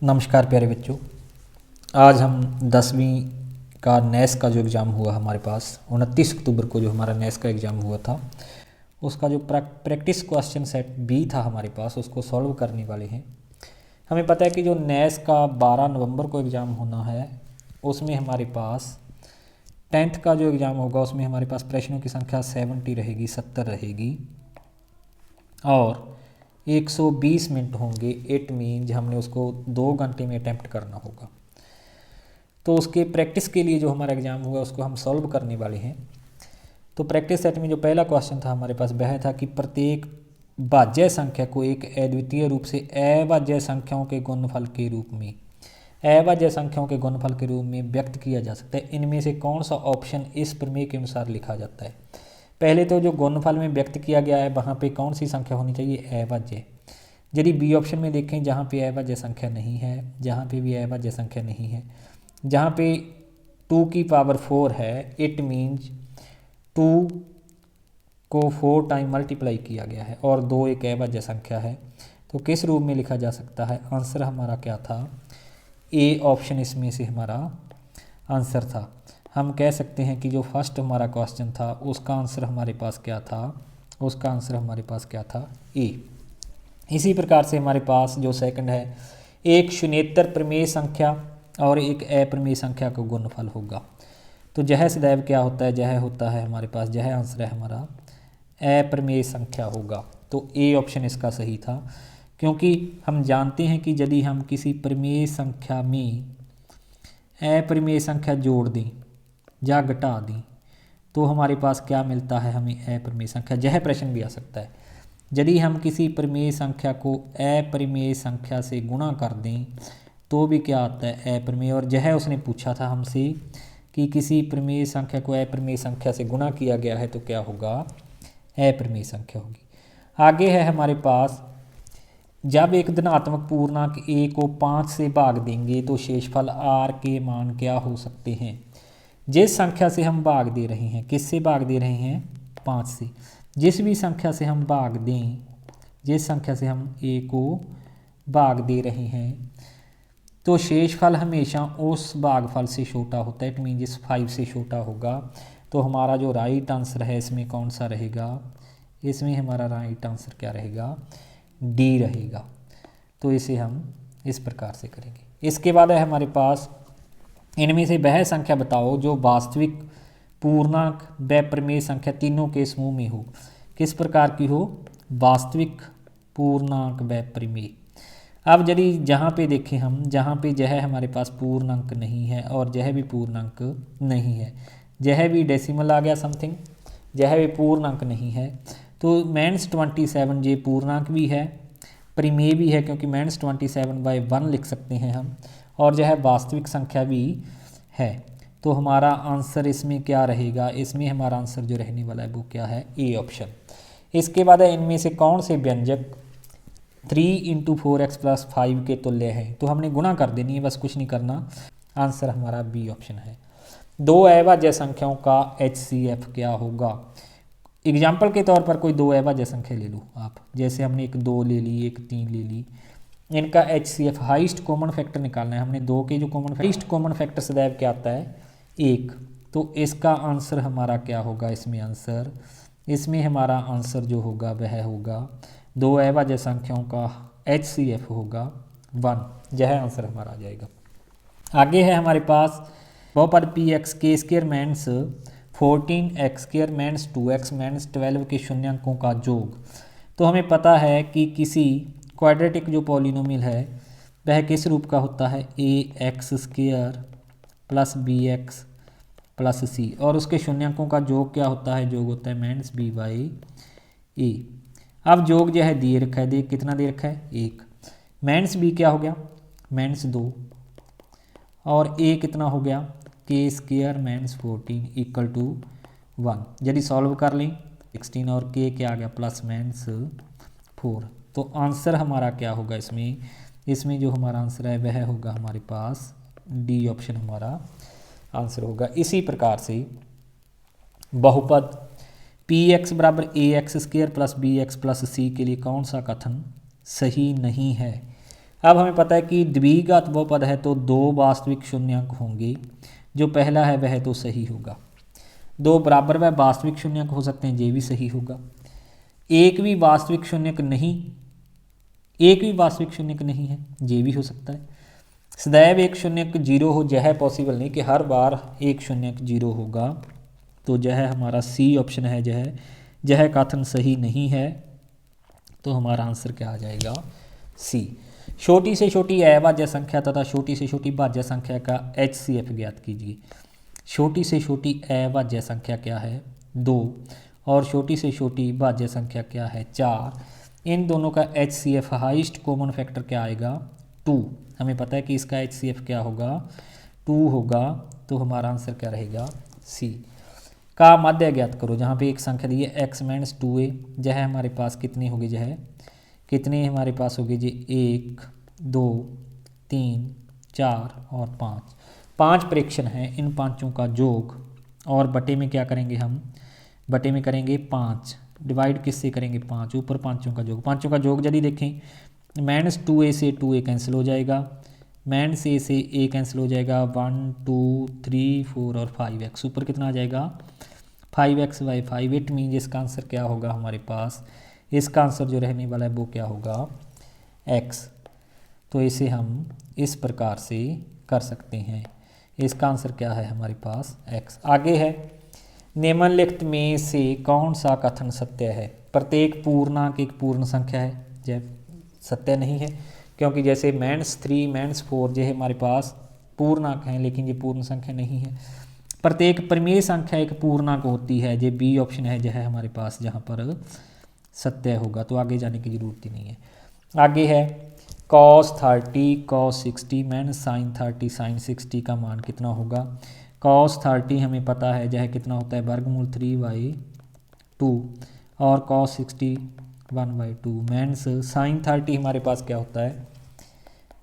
नमस्कार प्यारे बच्चों। आज हम 10वीं का नेस का जो एग्ज़ाम हुआ हमारे पास 29 अक्टूबर को जो हमारा नेस का एग्ज़ाम हुआ था उसका जो प्रैक्टिस क्वेश्चन सेट बी था हमारे पास उसको सॉल्व करने वाले हैं। हमें पता है कि जो नेस का 12 नवंबर को एग्ज़ाम होना है उसमें हमारे पास 10th का जो एग्ज़ाम होगा उसमें हमारे पास प्रश्नों की संख्या 70 रहेगी, 70 रहेगी और 120 मिनट होंगे। इट मीन्स हमने उसको 2 घंटे में अटैम्प्ट करना होगा। तो उसके प्रैक्टिस के लिए जो हमारा एग्ज़ाम हुआ उसको हम सॉल्व करने वाले हैं। तो प्रैक्टिस सेट में जो पहला क्वेश्चन था हमारे पास वह था कि प्रत्येक भाज्य संख्या को एक अद्वितीय रूप से अभाज्य संख्याओं के गुणनफल के रूप में व्यक्त किया जा सकता है। इनमें से कौन सा ऑप्शन इस प्रमेय के अनुसार लिखा जाता है। पहले तो जो गुणनफल में व्यक्त किया गया है वहाँ पे कौन सी संख्या होनी चाहिए, अभाज्य। यदि बी ऑप्शन में देखें जहाँ पे अभाज्य संख्या नहीं है, जहाँ पे भी अभाज्य संख्या नहीं है, जहाँ पे 2 की पावर 4 है, इट मीन्स 2 को 4 टाइम मल्टीप्लाई किया गया है और 2 एक अभाज्य संख्या है। तो किस रूप में लिखा जा सकता है। आंसर हमारा क्या था, ए ऑप्शन इसमें से हमारा आंसर था। हम कह सकते हैं कि जो फर्स्ट हमारा क्वेश्चन था उसका आंसर हमारे पास क्या था, उसका आंसर हमारे पास क्या था, ए। इसी प्रकार से हमारे पास जो सेकंड है, एक शून्येतर प्रमेय संख्या और एक अप्रमेय संख्या का गुणनफल होगा। तो जह सदैव क्या होता है, जह होता है हमारे पास, जह आंसर है हमारा अप्रमेय संख्या होगा। तो ए ऑप्शन इसका सही था, क्योंकि हम जानते हैं कि यदि हम किसी प्रमेय संख्या में अप्रमेय संख्या जोड़ दें या घटा दें तो हमारे पास क्या मिलता है, हमें अप्रमेय संख्या। यह प्रश्न भी आ सकता है, यदि हम किसी प्रमेय संख्या को अप्रमेय संख्या से गुणा कर दें तो भी क्या आता है, अप्रमेय। और यह उसने पूछा था हमसे कि किसी प्रमेय संख्या को अप्रमेय संख्या से गुणा किया गया है तो क्या होगा, अप्रमेय संख्या होगी। आगे है हमारे पास, जब एक धनात्मक पूर्णांक a को 5 से भाग देंगे तो शेषफल r के मान क्या हो सकते हैं। जिस संख्या से हम भाग दे रहे हैं, किससे भाग दे रहे हैं, 5 से। जिस भी संख्या से हम भाग दें, जिस संख्या से हम a को भाग दे रहे हैं तो शेषफल हमेशा उस भागफल से छोटा होता है। इट मीन जिस 5 से छोटा होगा। तो हमारा जो राइट आंसर है इसमें कौन सा रहेगा, इसमें हमारा राइट आंसर क्या रहेगा, डी रहेगा। तो इसे हम इस प्रकार से करेंगे। इसके बाद है हमारे पास, इनमें से वह संख्या बताओ जो वास्तविक पूर्णांक व प्रमेय संख्या तीनों के समूह में हो। किस प्रकार की हो, वास्तविक पूर्णांक व प्रमेय। अब यदि जहाँ पे देखें हम, जहाँ पे यह हमारे पास पूर्णांक नहीं है और यह भी पूर्णांक नहीं है, यह भी डेसिमल आ गया समथिंग, यह भी पूर्णांक नहीं है, तो -27 ये पूर्णांक भी है, प्रमेय भी है, क्योंकि -27/1 लिख सकते हैं हम, और यह वास्तविक संख्या भी है। तो हमारा आंसर इसमें क्या रहेगा, इसमें हमारा आंसर जो रहने वाला है वो क्या है, ए ऑप्शन। इसके बाद है, इनमें से कौन से व्यंजक 3 × 4x + 5 के तुल्य है। तो हमने गुणा कर देनी है, बस कुछ नहीं करना। आंसर हमारा बी ऑप्शन है। दो अभाज्य संख्याओं का HCF क्या होगा। एग्जाम्पल के तौर पर कोई दो अभाज्य संख्या ले लो आप, जैसे हमने एक 2 ले ली, एक 3 ले ली। इनका HCF हाईएस्ट कॉमन फैक्टर निकालना है हमने। 2 के जो हाईएस्ट कॉमन फैक्टर सदैव क्या आता है, 1। तो इसका आंसर हमारा क्या होगा, इसमें आंसर, इसमें हमारा आंसर जो होगा वह होगा, दो अभाज्य संख्याओं का HCF होगा 1। यह आंसर हमारा आ जाएगा। आगे है हमारे पास बहुपद px² minus 14x² minus 2x minus 12 के शून्यांकों का योग। तो हमें पता है कि किसी क्वाड्रेटिक जो पॉलिनोमियल है वह किस रूप का होता है, ax² + bx + c, और उसके शून्यांकों का योग क्या होता है, योग होता है -b/a। अब योग जो है दिए रखा है, देख कितना दे रखा है, 1। -b क्या हो गया, -2, और a कितना हो गया, k² - 14 = 1। यदि सॉल्व कर लें 16 और k क्या आ गया, +-4। तो आंसर हमारा क्या होगा इसमें जो हमारा आंसर है वह होगा हमारे पास डी ऑप्शन हमारा आंसर होगा। इसी प्रकार से बहुपद px = ax² + bx + c के लिए कौन सा कथन सही नहीं है। अब हमें पता है कि द्विघात बहुपद है तो दो वास्तविक शून्यंक होंगे, जो पहला है वह तो सही होगा। दो बराबर व वास्तविक शून्यंक हो सकते हैं, ये भी सही होगा। एक भी वास्तविक शून्यंक नहीं, एक भी वास्तविक शून्यंक नहीं है, ये भी हो सकता है। सदैव एक शून्यंक जीरो हो, यह पॉसिबल नहीं कि हर बार एक शून्यंक जीरो होगा, तो यह हमारा सी ऑप्शन है, यह कथन सही नहीं है। तो हमारा आंसर क्या आ जाएगा? सी। छोटी से छोटी अभाज्य संख्या तथा छोटी से छोटी भाज्य संख्या का HCF ज्ञात कीजिए। छोटी से छोटी अभाज्य संख्या क्या है? 2, और छोटी से छोटी भाज्य संख्या क्या है? 4। इन दोनों का HCF हाईएस्ट कॉमन फैक्टर क्या आएगा? 2। हमें पता है कि इसका HCF क्या होगा? 2 होगा। तो हमारा आंसर क्या रहेगा? सी। का माध्य ज्ञात करो। जहाँ पे एक संख्या दी है x - 2a, यह हमारे पास कितनी होगी? कितनी हमारे पास होगी जी? 1, 2, 3, 4 और 5। 5 प्रेक्षण हैं, इन पाँचों का योग और बटे में क्या करेंगे हम? बटे में करेंगे 5, डिवाइड किससे करेंगे? 5, ऊपर पाँचों का योग। पाँचों का योग यदि देखें, -2a से 2a कैंसिल हो जाएगा, -a से a कैंसिल हो जाएगा, 1, 2, 3, 4 और 5x, ऊपर कितना आ जाएगा? 5x/5। इट मीन इसका आंसर क्या होगा हमारे पास? इसका आंसर जो रहने वाला है वो क्या होगा? x। तो इसे हम इस प्रकार से कर सकते हैं। इसका आंसर क्या है हमारे पास? x। आगे है, निम्नलिखित में से कौन सा कथन सत्य है? प्रत्येक पूर्णांक एक पूर्ण संख्या है, यह सत्य नहीं है, क्योंकि जैसे -3, -4 ये हमारे पास पूर्णांक हैं, लेकिन ये पूर्ण संख्या नहीं है। प्रत्येक परिमेय संख्या एक पूर्णांक होती है, ये बी ऑप्शन है, यह हमारे पास जहाँ पर सत्य होगा। तो आगे जाने की जरूरत ही नहीं है। आगे है cos 30, cos 60 -sin 30, sin 60 का मान कितना होगा? cos 30 हमें पता है यह कितना होता है? वर्गमूल 3/2, और cos 60 1/2 मेंस sin 30 हमारे पास क्या होता है?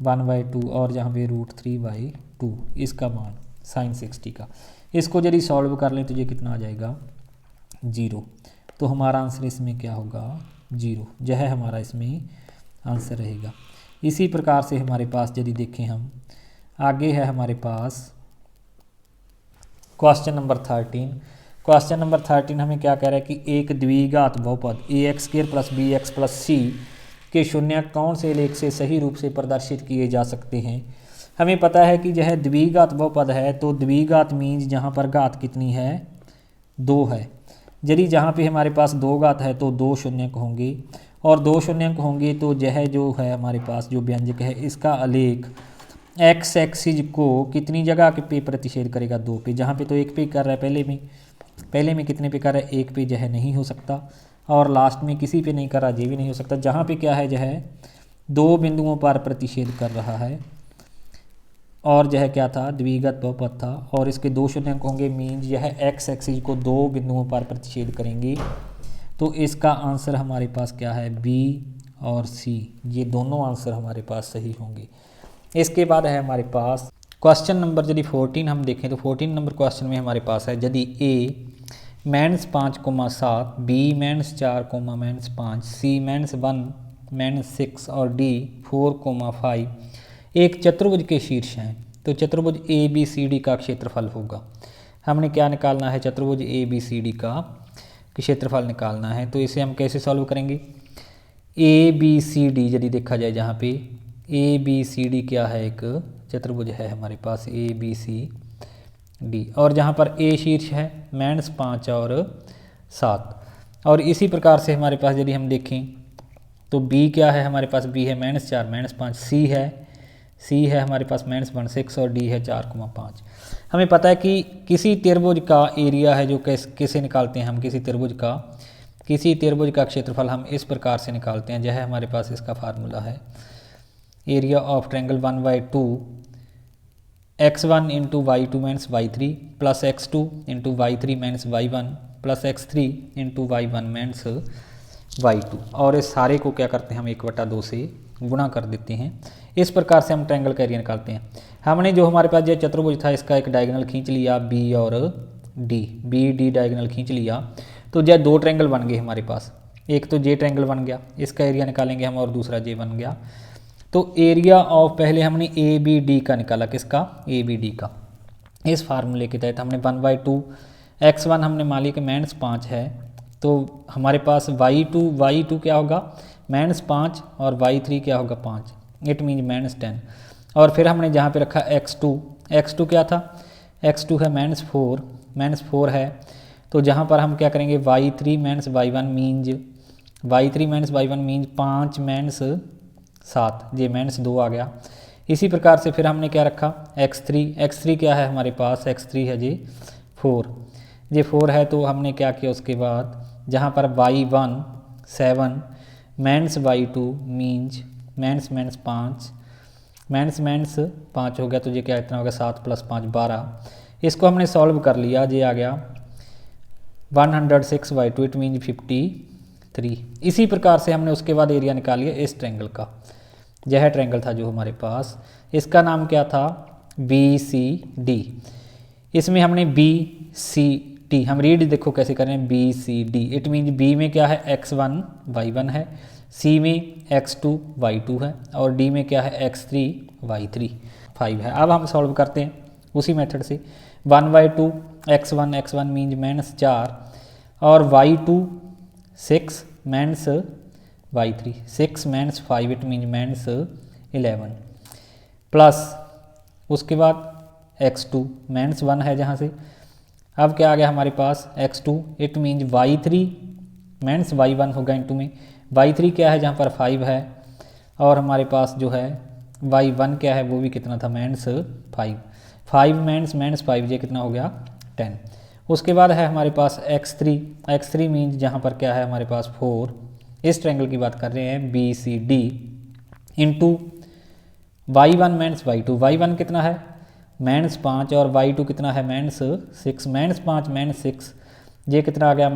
1/2, और जहाँ पे √3/2 इसका मान sin 60 का। इसको यदि सॉल्व कर लें तो ये कितना आ जाएगा? 0। तो हमारा आंसर इसमें क्या होगा? 0। यह हमारा इसमें आंसर रहेगा। इसी प्रकार से हमारे पास यदि देखें हम, आगे है हमारे पास क्वेश्चन नंबर 13। क्वेश्चन नंबर 13 हमें क्या कह रहा है कि एक द्विघात बहुपद ax² + bx + c के शून्यक कौन से लेख से सही रूप से प्रदर्शित किए जा सकते हैं? हमें पता है कि यह द्विघात बहुपद है, तो द्विघात मीन्स जहाँ पर घात कितनी है? 2 है। यदि जहाँ पे हमारे पास 2 घात है तो 2 शून्यक होंगे, और 2 शून्यक होंगे तो यह जो है हमारे पास जो व्यंजक है, इसका आलेख x एक्सिस को कितनी जगह पे प्रतिच्छेद करेगा? 2 पे। जहाँ पे तो 1 पे कर रहा है, पहले में कितने पे कर रहा है? 1 पे। यह नहीं हो सकता, और लास्ट में किसी पे नहीं कर रहा, ये भी नहीं हो सकता। जहाँ पे क्या है, यह 2 बिंदुओं पर प्रतिच्छेद कर रहा है, और यह क्या था? द्विघात बहुपद था, और इसके 2 शून्यक होंगे, मीन्स यह x एक्सिस को 2 बिंदुओं पर प्रतिच्छेद करेंगे। तो इसका आंसर हमारे पास क्या है? बी और सी, ये दोनों आंसर हमारे पास सही होंगे। इसके बाद है हमारे पास क्वेश्चन नंबर यदि 14 हम देखें तो 14 नंबर क्वेश्चन में हमारे पास है, यदि a -5,7, b -4, -5, c -1, -6 और d 4,5 एक चतुर्भुज के शीर्ष हैं, तो चतुर्भुज ABCD का क्षेत्रफल होगा। हमने क्या निकालना है? चतुर्भुज ABCD का क्षेत्रफल निकालना है। तो इसे हम कैसे सॉल्व करेंगे? ABCD यदि देखा जाए, जहाँ पे ABCD क्या है? एक चतुर्भुज है हमारे पास ABCD, और जहाँ पर A शीर्ष है, -5 और 7। और इसी प्रकार से हमारे पास यदि हम देखें तो B क्या है हमारे पास? B है -4, -5, C है हमारे पास -1, 6 और D है 4,5। हमें पता है कि किसी त्रिभुज का एरिया है, जो कैसे निकालते हैं हम? किसी त्रिभुज का क्षेत्रफल हम इस प्रकार से निकालते हैं। यह हमारे पास इसका फार्मूला है, area of triangle 1/2 x1 × y2 - y3 + x2 × y3 - y1 + x3 × y1 - y2, और इस सारे को क्या करते हैं हम? 1/2 से गुणा कर देते हैं। इस प्रकार से हम ट्रायंगल का एरिया निकालते हैं। हमने जो हमारे पास ये चतुर्भुज था, इसका एक डायगोनल खींच लिया, B और D डायगोनल खींच लिया, तो यह 2 ट्रायंगल बन गए हमारे पास। एक तो ये ट्रायंगल बन गया, इसका एरिया निकालेंगे हम, और दूसरा ये बन गया। तो एरिया ऑफ पहले हमने ए बी डी का निकाला, किसका, ए बी डी का। इस फार्मूले के तहत हमने 1/2 x1 हमने मान लिया कि -5 है, तो हमारे पास y2 क्या होगा -5 और y3 क्या होगा 5, इट मीन -10। और फिर हमने जहाँ पे रखा x2 क्या था, x2 है -4 है, तो जहाँ पर हम क्या करेंगे y3 - y1 मीन्स 5 - 7, ये -2 आ गया। इसी प्रकार से फिर हमने क्या रखा x3 क्या है हमारे पास, x3 है जी 4 है, तो हमने क्या किया उसके बाद जहाँ पर y1 7 -y2 मीन्स -5 हो गया, तो ये क्या इतना हो गया 7 + 5 12। इसको हमने सॉल्व कर लिया, ये आ गया 106/2, इट मीन 53। इसी प्रकार से हमने उसके बाद एरिया निकाल लिया इस ट्रायंगल का। यह ट्रायंगल था जो हमारे पास, इसका नाम क्या था BCD। इसमें हमने BCD हम रीड देखो कैसे करें, BCD इट मीन B में क्या है x1 y1 है, C में x2 y2 है, और D में क्या है x3 y3 5 है। अब हम सॉल्व करते हैं उसी मेथड से। 1/2 x1 मीन -4 और y2 6 y3 6 -5 it mean -11 plus उसके बाद x2 -1 है जहाँ से। अब क्या आ गया हमारे पास x2 it mean y3 -y1 होगा इंटू में y3 क्या है जहाँ पर 5 है, और हमारे पास जो है y1 क्या है वो भी कितना था -5 -5 ये कितना हो गया 10। उसके बाद है हमारे पास x3 मीन्स जहाँ पर क्या है हमारे पास 4, इस ट्रायंगल की बात कर रहे हैं BCD, into y1 -y2, y1 कितना है -5 और y2 कितना है -6 -5 -6 ये कितना आ गया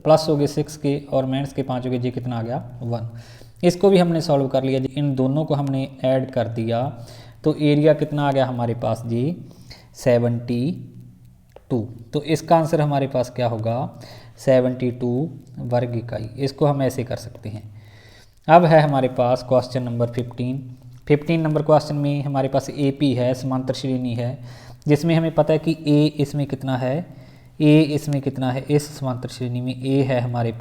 प्लस हो गए 6 के और के 5 हो गए, ये कितना आ गया 1। इसको भी हमने सॉल्व कर लिया, इन दोनों को हमने ऐड कर दिया, तो एरिया कितना आ गया हमारे पास जी 72। तो इसका आंसर हमारे पास क्या होगा 72 वर्ग इकाई। इसको हम ऐसे कर सकते हैं। अब है हमारे पास क्वेश्चन नंबर 15 नंबर क्वेश्चन में हमारे पास AP है, समांतर श्रेणी है, जिसमें हमें पता है कि A इसमें कितना है, इस समांतर श्रेणी में A है हमारे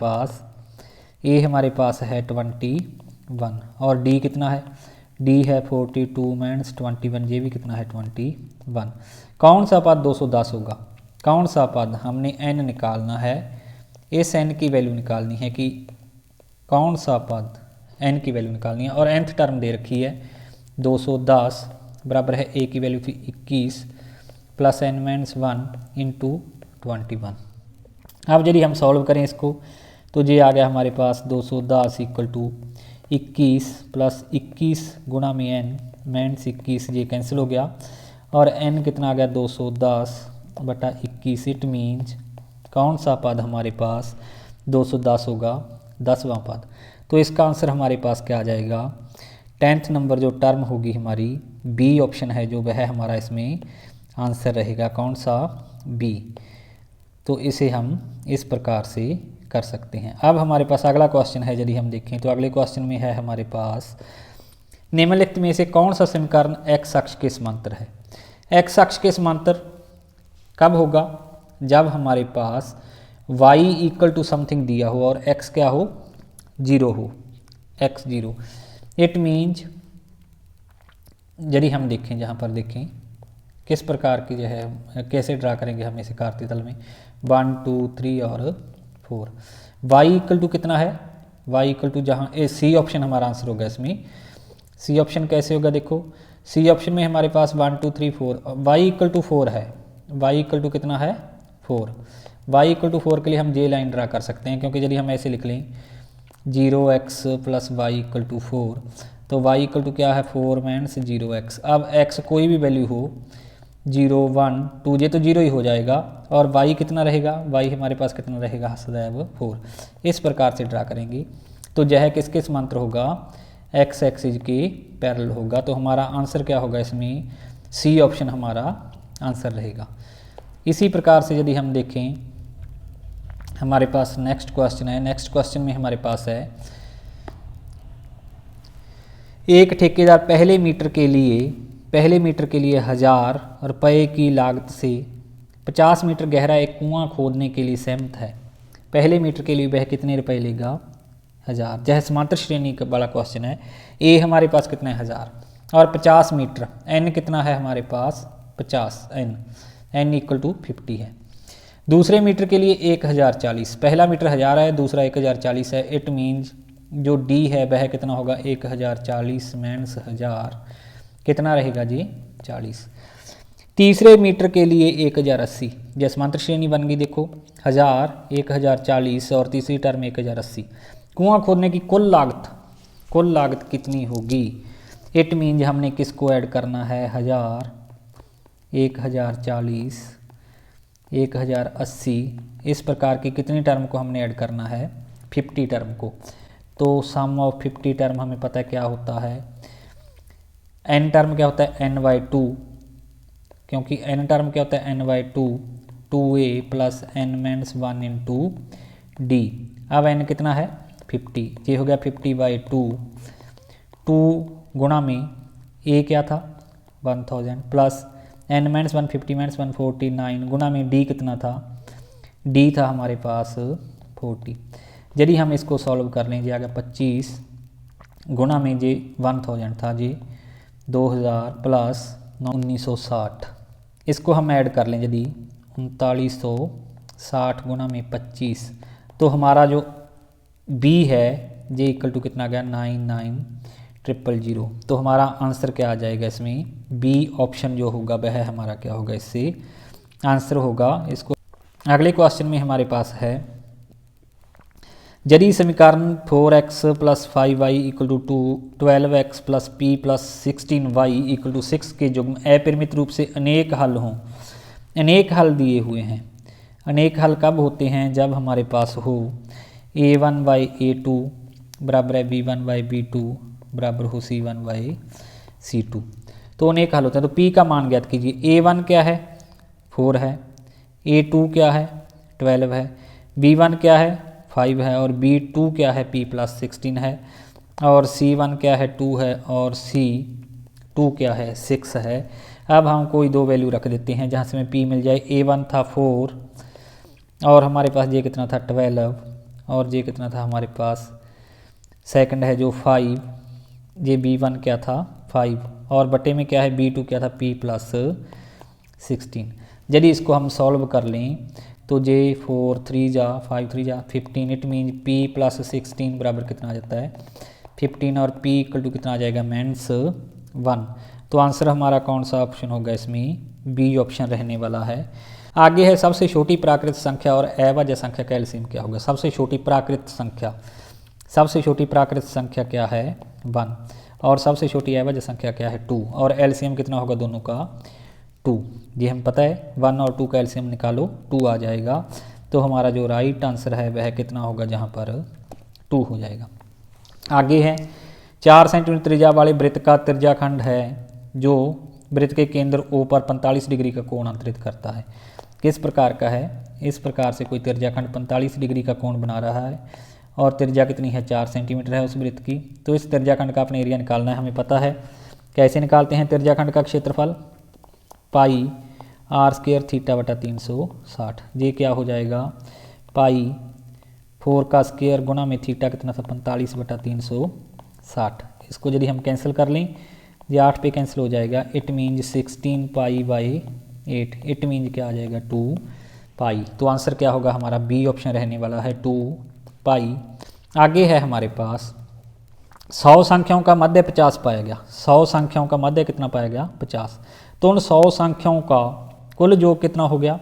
पास है 21 और D कितना है, D है 42 -21, ये भी कितना है 21। कौन सा पद 210 होगा, कौन सा पद, हमने n निकालना है, इस n की वैल्यू निकालनी है कि कौन सा पद n की वैल्यू निकालनी है, और nth टर्म दे रखी है 210 बराबर है a की वैल्यू थी 21 प्लस n-1 इंटू 21। अब यदि हम सॉल्व करें इसको तो ये आ गया हमारे पास 210 = 21 प्लस 21 गुणा में n -21 ये कैंसिल हो गया, और n कितना आ गया 210/21, इट मीन्स कौन सा पद हमारे पास 210 होगा 10वां पद। तो इसका आंसर हमारे पास क्या आ जाएगा 10th नंबर जो टर्म होगी हमारी B ऑप्शन है जो वह हमारा इसमें आंसर रहेगा, कौन सा B। तो इसे हम इस प्रकार से कर सकते हैं। अब हमारे पास अगला क्वेश्चन है, यदि हम देखें तो अगले क्वेश्चन में है हमारे पास निम्नलिखित में से कौन सा समीकरण x अक्ष के समांतर है। x अक्ष के समांतर कब होगा, जब हमारे पास y = समथिंग दिया हो और x क्या हो 0 हो, x 0। इट मीन्स यदि हम देखें, जहाँ पर देखें किस प्रकार की जो है कैसे ड्रा करेंगे हम इसे कार्तीय तल में 1 2 3 और 4। y = कितना है, y = जहाँ C ऑप्शन हमारा आंसर होगा इसमें। C ऑप्शन कैसे होगा, देखो C ऑप्शन में हमारे पास 1 2 3 4, y = 4 है, y = कितना है 4। y = 4 के लिए हम ये लाइन ड्रा कर सकते हैं, क्योंकि यदि हम ऐसे लिख लें 0x + y = 4, तो y = क्या है 4 - 0x। अब x कोई भी वैल्यू हो 0 1 2 ये तो 0 ही हो जाएगा, और y कितना रहेगा, y हमारे पास कितना रहेगा सदैव 4। इस प्रकार से ड्रा करेंगे तो यह किसके समांतर होगा, x एक्सिस के पैरेलल होगा। तो हमारा आंसर क्या होगा इसमें C ऑप्शन हमारा आंसर रहेगा। इसी प्रकार से यदि हम देखें हमारे पास नेक्स्ट क्वेश्चन है, नेक्स्ट क्वेश्चन में हमारे पास है एक ठेकेदार पहले मीटर के लिए 1000 रुपये की लागत से 50 मीटर गहरा एक कुआं खोदने के लिए सहमत है। पहले मीटर के लिए वह कितने रुपए लेगा? 1000। यह समांतर श्रेणी का बड़ा क्वेश्चन है। ए हमारे पास कितना है? 1000 और 50 मीटर, एन कितना है हमारे पास? 50, एन इक्वल टू 50 है। दूसरे मीटर के लिए 1040, पहला मीटर 1000 है, दूसरा 1040 है। इट मीन्स जो डी है वह कितना होगा? 1040 माइनस 1000 कितना रहेगा जी? 40। तीसरे मीटर के लिए 1080, जैसे समांतर श्रेणी बन गई। देखो 1000, 1040 और तीसरी टर्म 1080। कुआं खोदने की कुल लागत कितनी होगी? इट मीन्स हमने किसको ऐड करना है? 1000, 1040, 1080, इस प्रकार की कितनी टर्म को हमने ऐड करना है? 50 टर्म को। तो सम ऑफ 50 टर्म हमें पता है क्या होता है। एन टर्म क्या होता है? n/2, क्योंकि एन टर्म क्या होता है? n/2, 2a plus n minus 1 into D. अब n कितना है? 50, ये हो गया 50/2। 2 गुणा में a क्या था? 1000 प्लस n माइनस 1 50 माइनस 1 49 गुणा में d कितना था? d था हमारे पास 40। यदि हम इसको सॉल्व कर लें, ये आ गया 25 गुणा में जी 1000 था जी 2000 प्लस 1960। इसको हम ऐड कर लें यदि 3960 गुणा में 25, तो हमारा जो b है जे इक्वल टू कितना गया? 99000। तो हमारा आंसर क्या आ जाएगा इसमें? बी ऑप्शन जो होगा वह हमारा क्या होगा? इससे आंसर होगा। इसको अगले क्वेश्चन में हमारे पास है, यदि समीकरण 4x plus 5y equal to 12x plus p plus 16y equal to 6 के युग्म अपरिमित रूप से अनेक हल हों। अनेक हल दिए हुए हैं। अनेक हल कब होते हैं? जब हमारे पास हो a1/a2 बराबर है b1/b2 बराबर हो c1/c2। तो अनेक हल होते हैं। तो p का मान ज्ञात कीजिए। a1 क्या है? 4 है। a2 क्या है? 12 है। b1 क्या है? 5 है। और b2 क्या है? p प्लस 16 है। और c1 क्या है? 2 है। और c2 क्या है? 6 है। अब हम कोई दो वैल्यू रख देते हैं जहाँ से हमें p मिल जाए। a1 था 4 और हमारे पास ये कितना था? 12 और ये कितना था हमारे पास? सेकंड है जो 5। ये b1 क्या था? 5 और बटे में क्या है? b2 क्या था? p plus 16। यदि इसको हम सॉल्व कर लें तो जे 4 3 जा 5 3 जा 15। इट मीन p प्लस 16 बराबर कितना आ जाता है? 15 और p इक्वल टू कितना आ जाएगा? -1। तो आंसर हमारा कौन सा ऑप्शन होगा इसमें? बी ऑप्शन रहने वाला है। आगे है सबसे छोटी प्राकृत संख्या और अभाज्य संख्या का एलसीएम क्या होगा? सबसे छोटी प्राकृत संख्या क्या है? 1 और सबसे छोटी अभाज्य संख्या क्या है? 2 और एलसीएम कितना होगा दोनों का? 2। ये हम पता है 1 और 2 का एलसीएम निकालो 2 आ जाएगा। तो हमारा जो राइट आंसर है वह कितना होगा? जहाँ पर 2 हो जाएगा। आगे है 4 सेंटीमीटर त्रिज्या वाले वृत्त का त्रिज्याखंड है जो वृत्त के केंद्र O पर 45 डिग्री का कोण अंतरित करता है। किस प्रकार का है? इस प्रकार से कोई त्रिज्याखंड 45 डिग्री का कोण बना रहा है और त्रिज्या कितनी है? 4 सेंटीमीटर है उस वृत्त की। तो इस त्रिज्याखंड का अपने एरिया निकालना है, हमें पता है। कैसे निकालते हैं त्रिज्याखंड का क्षेत्रफल? पाई r² थीटा बटा 360। ये क्या हो जाएगा? पाई 4 का स्क्वायर गुणा में थीटा कितना था? 45 बटा 360। इसको यदि हम कैंसिल कर लें, ये 8 पे कैंसिल हो जाएगा। It means 16 पाई/8। इट मीन्स क्या आ जाएगा? 2 पाई। तो आंसर क्या होगा हमारा? बी ऑप्शन रहने वाला है 2 पाई। आगे है हमारे पास 100 संख्याओं का मध्य 50 पाया गया। 100 संख्याओं का मध्य कितना पाया गया? 50। तो उन 100 संख्याओं का कुल योग कितना हो गया?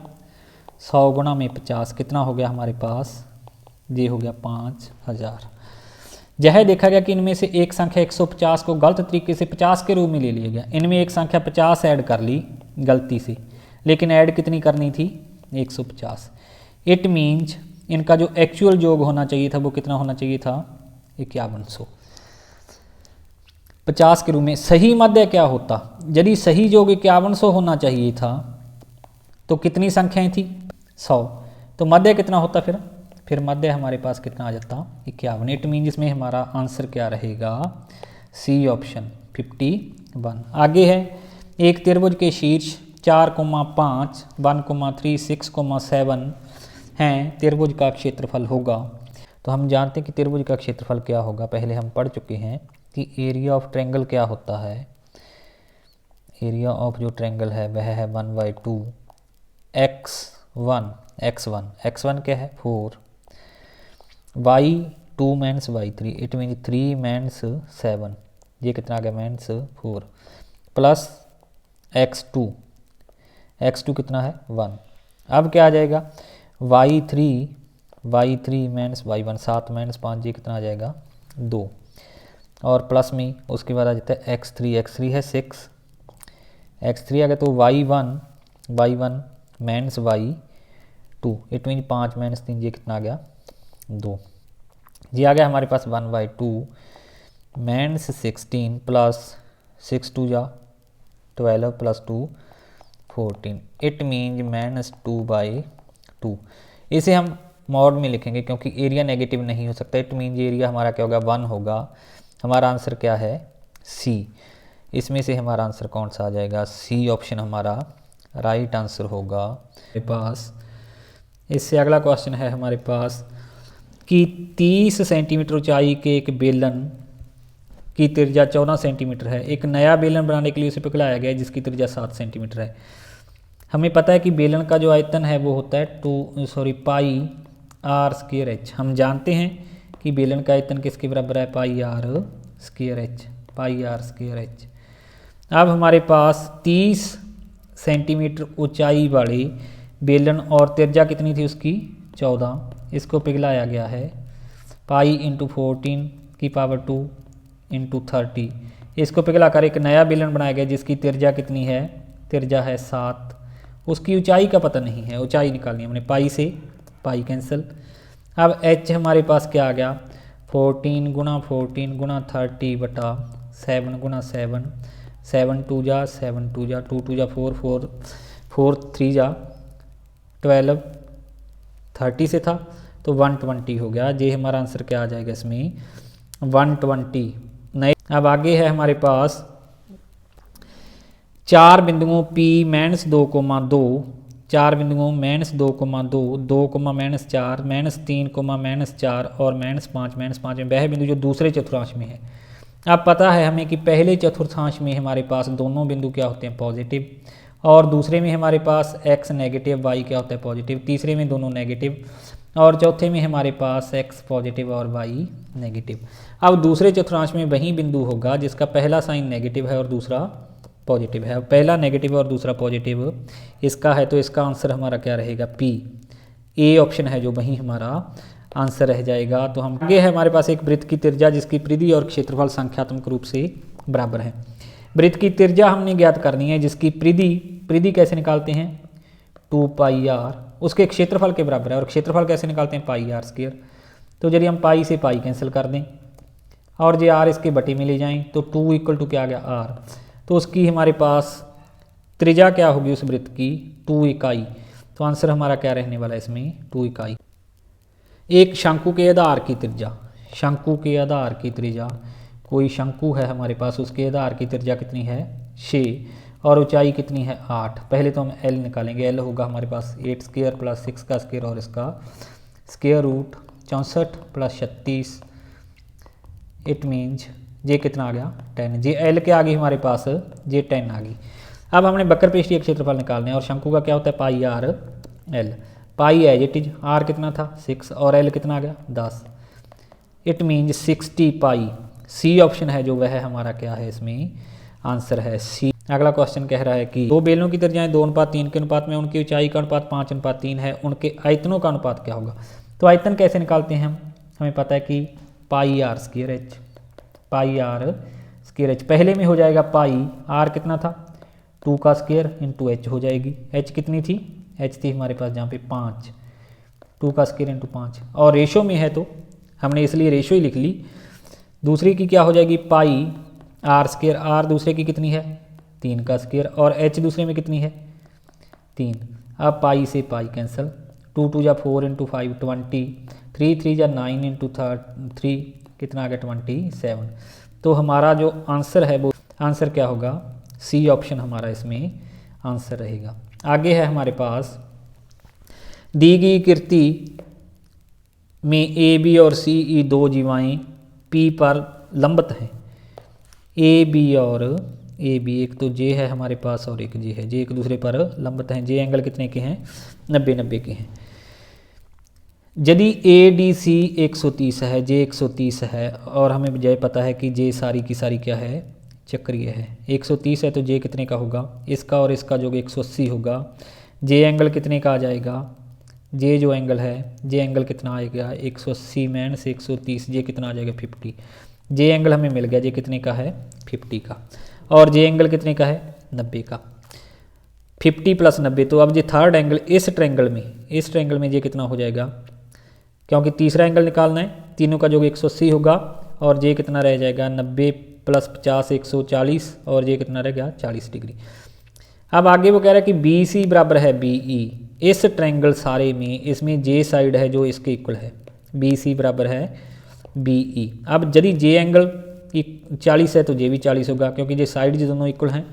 100 गुणा में 50 कितना हो गया हमारे पास? ये हो गया 5000। यह देखा गया कि इनमें से एक संख्या 150 को गलत तरीके से 50 के रूप में ले लिया गया। इनमें एक संख्या 50 ऐड कर ली गलती से, लेकिन ऐड कितनी करनी थी? 150। इट मीन्स इनका जो एक्चुअल योग होना चाहिए था वो कितना होना चाहिए था? 5100। 50 के रूप में सही मध्य क्या होता? यदि सही योग 5100 होना चाहिए था तो कितनी संख्याएं थी? 100। तो मध्य कितना होता फिर मध्य हमारे पास कितना आ जाता? 51। इट मीन इसमें हमारा आंसर क्या रहेगा? C option 51। आगे है एक त्रिभुज के शीर्ष 4,5 1,3 6,7 हैं, त्रिभुज का क्षेत्रफल होगा। तो हम जानते हैं कि त्रिभुज का क्षेत्रफल क्या होगा, पहले हम पढ़ चुके हैं कि एरिया ऑफ ट्रायंगल क्या होता है। एरिया ऑफ जो ट्रायंगल है वह है 1/2 x1 क्या है 4, y2 minus y3 it mean 3 minus 7, ये कितना आ गया माइनस 4, प्लस x2 कितना है 1। अब क्या आ जाएगा y3 माइनस y1 7 माइनस 5, ये कितना आ जाएगा 2, और प्लस में उसके बाद आ जाता है x3 है 6, x3 आ गया तो y1 minus y2 it mean 5 minus 3, ये कितना आ गया 2, ये आ गया हमारे पास 1/2 माइनस 16 प्लस 6 2 जा 12 प्लस 2 14 इट मीन माइनस 2/2। इसे हम मॉड में लिखेंगे क्योंकि एरिया नेगेटिव नहीं हो सकता, इट मीन एरिया हमारा क्या होगा 1 होगा। हमारा आंसर क्या है सी। इसमें से हमारा आंसर कौन सा आ जाएगा, सी ऑप्शन हमारा राइट आंसर होगा हमारे पास। इससे अगला क्वेश्चन है हमारे पास कि 30 सेंटीमीटर ऊंचाई के एक बेलन की त्रिज्या 14 सेंटीमीटर है। एक नया बेलन बनाने के लिए उसे पिघलाया गया है जिसकी त्रिज्या 7 सेंटीमीटर है। हमें पता है कि बेलन का जो आयतन है वो होता है पाई आर स्क्वायर एच। हम जानते हैं कि बेलन का आयतन किसके बराबर है पाई आर स्क्वायर एच। अब हमारे पास 30 सेंटीमीटर ऊंचाई वाले बेलन और त्रिज्या कितनी थी उसकी 14, इसको पिघलाया गया है पाई इंटू 14 की पावर 2 इंटू 30। इसको पिघला कर एक नया बेलन बनाया गया जिसकी त्रिज्या कितनी है, त्रिज्या है 7। उसकी ऊंचाई का पता नहीं है, ऊंचाई निकालनी है हमने, पाई से पाई कैंसिल। अब एच हमारे पास क्या आ गया 14 गुना 30 बटा 7 गुना 7, 7 2 जा 2 2 जा 4 3 जा 12, 30 से था तो 120 हो गया। ये हमारा आंसर क्या आ जाएगा इसमें 120। नए अब आगे है हमारे पास 4 बिंदुओं P -2, 2, 4 बिंदुओं -2, 2, -4, -3, -4 और -5 में वह बिंदु जो दूसरे चतुर्थांश में है। अब पता है हमें कि पहले चतुर्थांश में हमारे पास दोनों बिंदु क्या होते हैं पॉजिटिव, और दूसरे में हमारे पास x नेगेटिव y क्या होता है पॉजिटिव, तीसरे में दोनों नेगेटिव, और चौथे में हमारे पास x पॉजिटिव और y नेगेटिव। अब दूसरे चतुर्थांश में वही बिंदु होगा जिसका पहला साइन नेगेटिव है और दूसरा पॉजिटिव है। पहला नेगेटिव और दूसरा पॉजिटिव इसका है, तो इसका आंसर हमारा क्या रहेगा P। ए ऑप्शन है जो वही हमारा आंसर रह जाएगा। तो हम आगे है हमारे पास एक वृत्त की त्रिज्या जिसकी परिधि और क्षेत्रफल संख्यात्मक रूप से बराबर है। वृत्त की त्रिज्या हमने ज्ञात करनी है जिसकी परिधि कैसे निकालते हैं 2 पाई आर, उसके क्षेत्रफल के बराबर है, और क्षेत्रफल कैसे निकालते हैं पाई आर स्क्वायर। तो यदि हम पाई से पाई कैंसिल कर दें और ये आर इसके बटे में ले जाएं तो 2 इक्वल टू क्या आ गया आर, तो उसकी हमारे पास त्रिज्या क्या होगी उस वृत्त की 2 इकाई। तो आंसर हमारा क्या रहने वाला है इसमें 2 इकाई। एक शंकु के आधार की त्रिज्या, कोई शंकु है हमारे पास, उसके आधार की त्रिज्या कितनी है 6 और ऊंचाई कितनी है 8। पहले तो हम एल निकालेंगे, एल होगा हमारे पास 8 स्क्वायर प्लस 6 का स्क्वायर और इसका square root 64 plus 36, it means ये कितना आ गया 10। जे एल के आगे हमारे पास जे 10 आ गई। अब हमने वक्र पृष्ठीय क्षेत्रफल निकालने हैं और शंकु का क्या होता है पाई आर एल। पाई है इट इज आर कितना था 6 और एल कितना आ गया 10, it means 60 pi. C option है जो वह हमारा क्या है इसमें आंसर है सी। अगला क्वेश्चन कह रहा है कि दो बेलों की त्रिज्याएं 2:3 के अनुपात में, उनकी ऊंचाई का अनुपात 5:3 है, उनके आयतनों का अनुपात क्या होगा। तो आयतन कैसे निकालते हैं हम, हमें पता है कि पाई आर स्क्वायर एच, पहले में हो जाएगा पाई आर कितना था 2 का स्क्वायर इंटू एच हो जाएगी। एच कितनी थी, एच थी हमारे पास जहाँ पे 5, 2 का स्क्वायर इंटू 5, और रेशो में है तो हमने इसलिए रेशो ही लिख ली। दूसरी की क्या हो जाएगी पाई आर स्क्वायर, आर दूसरे की कितनी है 3 का स्क्वायर, और एच दूसरे में कितनी है 3। अब पाई से पाई कैंसिल, 2 2 जा 4 इंटू 5 20, 3 3 जा 9 इंटू 3 कितना आ गया 27, तो हमारा जो आंसर है वो आंसर क्या होगा, सी ऑप्शन हमारा इसमें आंसर रहेगा। आगे है हमारे पास, दी गई कृति में ए बी और सी ई दो जीवाएं पी पर लंबत हैं। ए बी और ए बी, एक तो जे है हमारे पास और एक जे है, जे एक दूसरे पर लंबत हैं। जे एंगल कितने के हैं, 90-90 के हैं। यदि ए डी सी 130 है, जे 130 है और हमें जे पता है कि जे सारी की सारी क्या है, चक्रीय है। 130 है तो जे कितने का होगा, इसका और इसका जो 180 होगा। जे एंगल कितने का आ जाएगा, जे जो एंगल है, जे एंगल कितना आएगा 180 - 130, जे कितना आ जाएगा 50। जे एंगल हमें मिल गया, जे कितने का है 50 का, और जे एंगल कितने का है 90 का। 50 + 90, तो अब ये थर्ड एंगल इस ट्रायंगल में जे कितना हो जाएगा, क्योंकि तीसरा एंगल निकालना है, तीनों का जो 180 होगा और जे कितना रह जाएगा 90 + 50 140, और जे कितना रह गया 40 डिग्री। अब आगे वो कह रहा है कि बी सी बराबर है बी ई। इस ट्रायंगल सारे में इसमें जे साइड है जो इसके इक्वल है, बी सी बराबर है बी ई। अब यदि जे एंगल 40 है तो जे भी 40 होगा, क्योंकि जे साइड जो दोनों इक्वल हैं।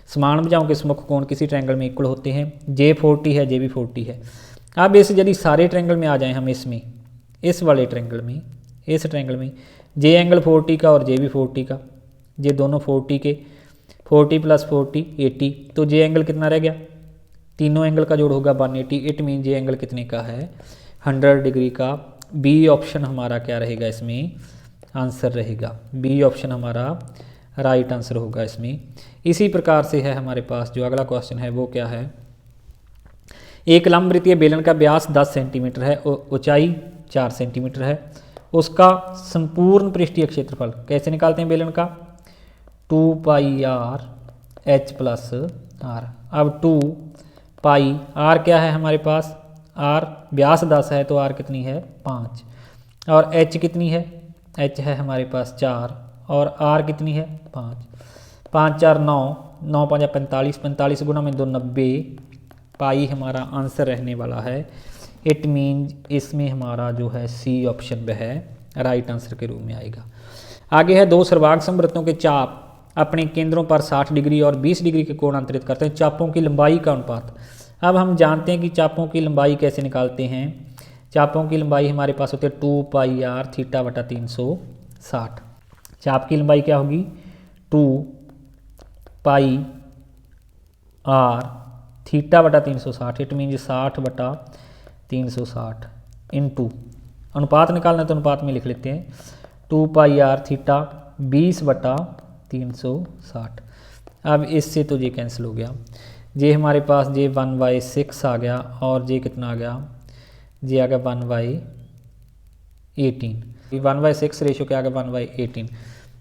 समान भुजाओं के सम्मुख कोण किसी ट्रायंगल में इक्वल होते हैं। जे 40 है, जे भी 40 है। अब इस यदि सारे ट्रायंगल में आ जाएं हम, इसमें इस वाले ट्रायंगल में, इस ट्रायंगल में जे एंगल 40 का और जे भी 40 का, जे दोनों 40 के, 40 + 40 80, तो जे एंगल कितना रह गया, तीनों एंगल का जोड़ होगा 180। इट मीन जे एंगल कितने का है 100 डिग्री का। बी ऑप्शन हमारा क्या रहेगा, इसमें आंसर रहेगा। बी ऑप्शन हमारा राइट आंसर होगा इसमें। इसी प्रकार से है हमारे पास जो अगला क्वेश्चन है वो क्या है, एक लंबवृत्तीय बेलन का व्यास 10 सेंटीमीटर है, ऊंचाई 4 सेंटीमीटर है, उसका संपूर्ण पृष्ठीय क्षेत्रफल कैसे निकालते हैं बेलन का, 2πr h + r। अब 2π r क्या है हमारे पास, r व्यास 10 है तो r कितनी है 5, और h कितनी है, h है हमारे पास 4, और r कितनी है 5। 5 × 4 = 9, 9 × 5 = 45, 45 × 2 = 90। पाई हमारा आंसर रहने वाला है। इट मीन्स इसमें हमारा जो है सी ऑप्शन वह है राइट आंसर के रूप में आएगा। आगे है, दो सर्वांग समवृत्तों के चाप अपने केंद्रों पर 60 डिग्री और 20 डिग्री के कोण अंतरित करते हैं। चापों की लंबाई का अनुपात। अब हम जानते हैं कि चापों की लंबाई कैसे निकालते हैं। चापों की लंबाई हमारे पास होती है 2πr θ/360। चाप की लंबाई क्या होगी 2πr θ/360। इट मीन 60/360 इंटू, अनुपात निकालना है तो अनुपात में लिख लेते हैं 2πr θ 20/360। अब इससे तो ये कैंसिल हो गया, ये हमारे पास जे 1/6 आ गया, और जे कितना आ गया, जे आ गया 1/18। 1/6 रेशो क्या आ गया 1/18।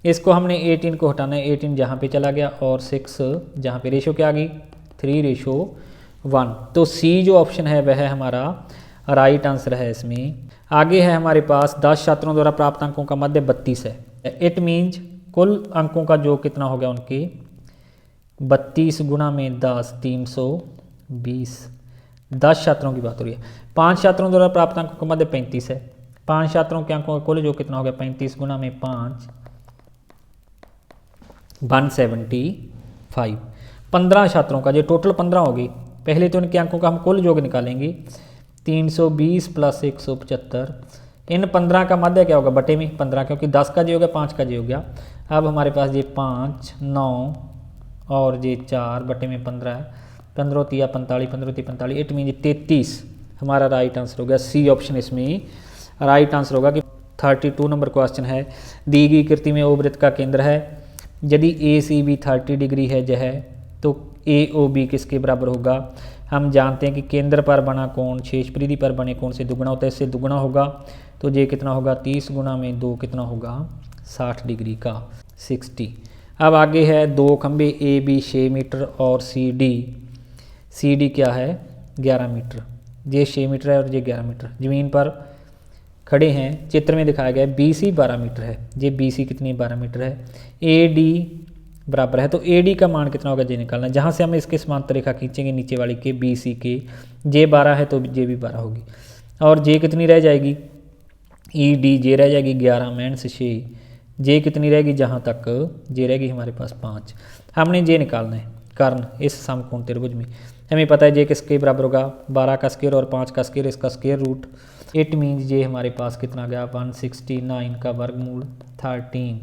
इसको हमने 18 को हटाना है, 18 जहाँ पे चला गया और 6 जहाँ पे, रेशो क्या आ गई 3:1। तो सी जो ऑप्शन है वह हमारा राइट आंसर है इसमें। आगे है हमारे पास 10 छात्रों द्वारा प्राप्त अंकों का मध्य 32 है। इट मीन्स कुल अंकों का जो कितना हो गया उनके 32 × 10 320। 10 छात्रों की बात हो रही है। 5 छात्रों द्वारा प्राप्त अंकों का मध्य 35 है। 5 छात्रों के अंकों का कुल जो कितना हो गया 35 × 5 175। 15 छात्रों का जो टोटल 15 होगी, पहले तो इनके अंकों का हम कुल योग निकालेंगे 320 + 175। इन 15 का मध्य क्या होगा बटे में 15, क्योंकि 10 का जी हो गया 5 का जी हो गया। अब हमारे पास ये 5 9 और ये 4 बटे में 15 है, 15 × 3 = 45, 15 × 3 = 45। इट मीन 33 हमारा राइट आंसर हो गया। सी ऑप्शन इसमें राइट आंसर होगा। कि 32 नंबर क्वेश्चन है, दी गई कृति में ओ वृत्त का केंद्र है, यदि ए सी बी 30 डिग्री है जो है तो ए ओ बी किसके बराबर होगा। हम जानते हैं कि केंद्र पर बना कोण शेष परिधि पर बने कोण से दुगुना होता है, इससे दुगुना होगा तो ये कितना होगा 30 × 2 कितना होगा 60 डिग्री का 60। अब आगे है, दो खंबे ए बी 6 मीटर और सी डी क्या है 11 मीटर। ये 6 मीटर है और ये 11 मीटर ज़मीन पर खड़े हैं। चित्र में दिखाया गया है बी सी 12 मीटर है, ये बी सी कितनी 12 मीटर है, ए डी बराबर है, तो ए डी का मान कितना होगा जे निकालना है। जहाँ से हम इसके समांतर रेखा खींचेंगे नीचे वाली के बी सी के, जे 12 है तो जे भी 12 होगी, और जे कितनी रह जाएगी ई डी जे रह जाएगी 11 - 6 जे कितनी रहेगी, जहाँ तक जे रहेगी हमारे पास 5। हमने जे निकालना है कर्ण इस समकोण त्रिभुज में। हमें पता है जे किसके बराबर होगा, 12 का स्क्वायर और 5 का स्क्वायर, इसका स्क्वायर रूट। इट मीन्स जे हमारे पास कितना आ गया, 169 का वर्गमूल 13।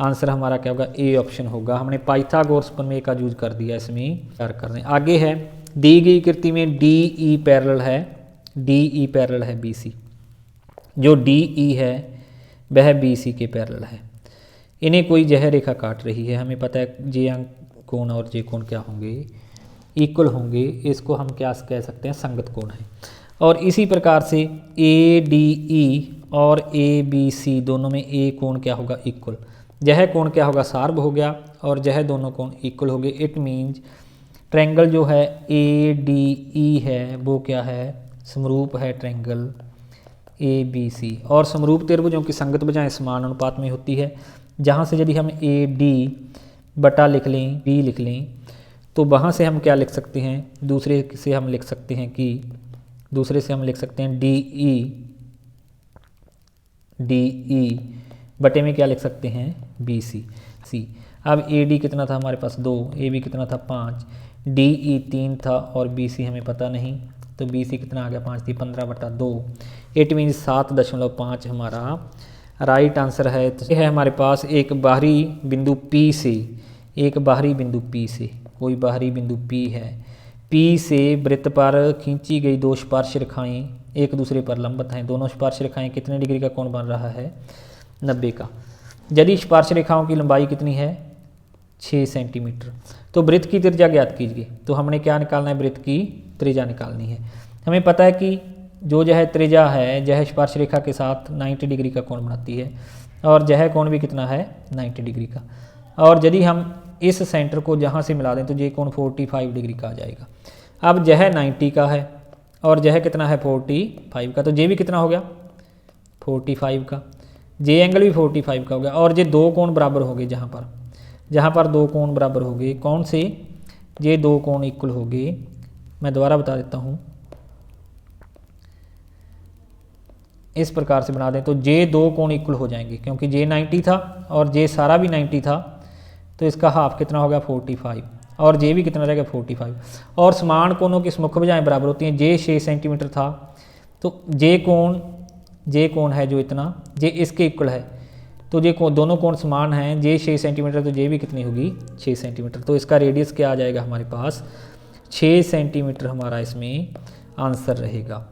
आंसर हमारा क्या होगा, ए ऑप्शन होगा। हमने पाइथागोरस प्रमेय का यूज कर दिया इसमें कर करने। आगे है दी गई कृति में डी ई पैरेलल है, डी ई पैरेलल है बी सी। जो डी ई है वह बी सी के पैरेलल है। इन्हें कोई जह रेखा काट रही है। हमें पता है जे कोण और जे कोण क्या होंगे, इक्वल होंगे। इसको हम क्या कह सकते हैं, संगत कोण है। और इसी प्रकार से ए डी ई और ए बी सी दोनों में ए कोण क्या होगा, इक्वल। यह कोण क्या होगा, सार्व हो गया और यह दोनों कोण इक्वल हो गए। इट मीन्स ट्रायंगल जो है ए डी ई है वो क्या है, समरूप है ट्रायंगल ए बी सी। और समरूप त्रिभुजों की संगत भुजाएं समान अनुपात में होती है। जहाँ से यदि हम ए डी बटा लिख लें, बी लिख लें, तो वहाँ से हम क्या लिख सकते हैं, दूसरे से हम लिख सकते हैं डी ई बटे में क्या लिख सकते हैं, बी सी सी। अब ए डी कितना था हमारे पास 2, ए बी कितना था 5, डी ई 3 था और बी सी हमें पता नहीं, तो बी सी कितना आ गया 5 थी 15/2। इट मीन्स 7.5 हमारा राइट आंसर है। तो ये है हमारे पास एक बाहरी बिंदु P से, एक बाहरी बिंदु P से, कोई बाहरी बिंदु P है, P से वृत्त पर खींची गई दो स्पर्श रेखाएं एक दूसरे पर लंबवत हैं। दोनों स्पर्श रेखाएं कितने डिग्री का कोण बन रहा है, 90 का। यदि स्पर्श रेखाओं की लंबाई कितनी है, 6 सेंटीमीटर। तो वृत्त की त्रिज्या ज्ञात कीजिए। तो हमने क्या निकालना है, वृत्त की त्रिज्या निकालनी है। हमें पता है कि जो यह त्रिज्या है यह स्पर्श रेखा के साथ 90 डिग्री का कोण बनाती है और यह कोण भी कितना है, 90 डिग्री का। और यदि हम इस सेंटर को जहाँ से मिला दें तो ये कोण 45 डिग्री का आ जाएगा। अब यह 90 का है और यह कितना है, 45 का। तो ये भी कितना हो गया, 45 का। जे एंगल भी 45 का हो गया। और ये दो कोण बराबर हो गए, जहाँ पर दो कोण बराबर हो गए, कौन से, ये दो कोण इक्वल हो गए। मैं दोबारा बता देता हूँ, इस प्रकार से बना दें तो जे दो कोण इक्वल हो जाएंगे, क्योंकि जे 90 था और जे सारा भी 90 था, तो इसका हाफ कितना होगा 45 और जे भी कितना रहेगा 45। और समान कोणों की मुख्य भुजाएं बराबर होती हैं। जे 6 सेंटीमीटर था तो जे कोण है जो इतना, जे इसके इक्वल है, तो जे दोनों कोण समान हैं। जे 6 सेंटीमीटर तो जे भी कितनी होगी 6 सेंटीमीटर। तो इसका रेडियस क्या आ जाएगा हमारे पास, 6 सेंटीमीटर हमारा इसमें आंसर रहेगा।